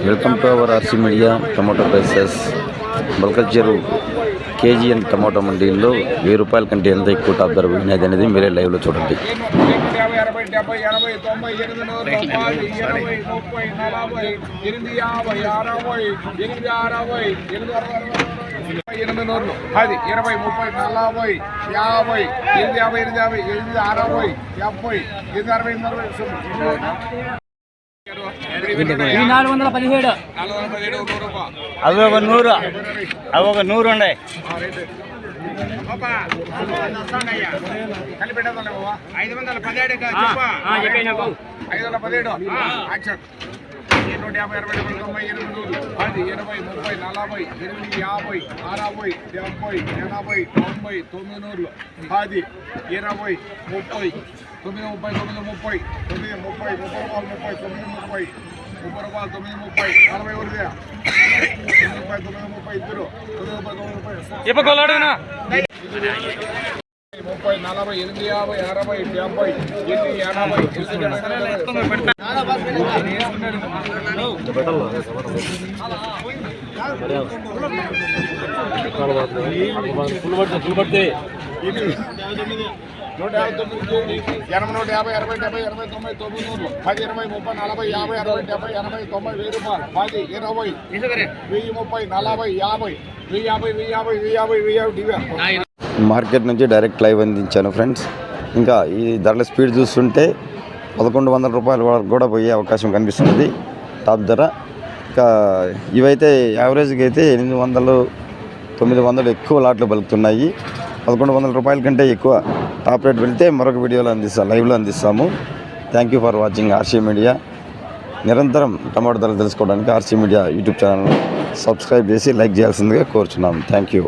Welcome to our RC media tomato prices. బల్కల్చెరు KG and tomato మండీల్లో ₹1000 కంటే ఎంత ఎక్కువ టాప్ ధర పోయినది అనేది మీరే లైవ్లో చూడండి. అది 20, 30, 40, 50, 60, 70, 417 అవి ఒక 100 అవి ఒక 100 ఉన్నాయి. మార్కెట్ నుంచి డైరెక్ట్ లైవ్ అందించాను ఫ్రెండ్స్. ఇంకా ఈ ధరల స్పీడ్ చూస్తుంటే ₹1100 వరకు కూడా పోయే అవకాశం కనిపిస్తుంది టాప్ ధర. ఇంకా ఇవైతే యావరేజ్గా అయితే 800, 900 ఎక్కువ లాట్లు పలుకుతున్నాయి. ₹1100 కంటే ఎక్కువ టాప్ రేట్ వెళ్తే మరొక వీడియోలో లైవ్లో అందిస్తాము. Thank you for watching RC media. నిరంతరం టమాటో ధరలు తెలుసుకోవడానికి RC media YouTube channel subscribe చేసి లైక్ చేయాల్సిందిగా కోరుచున్నాము. Thank you.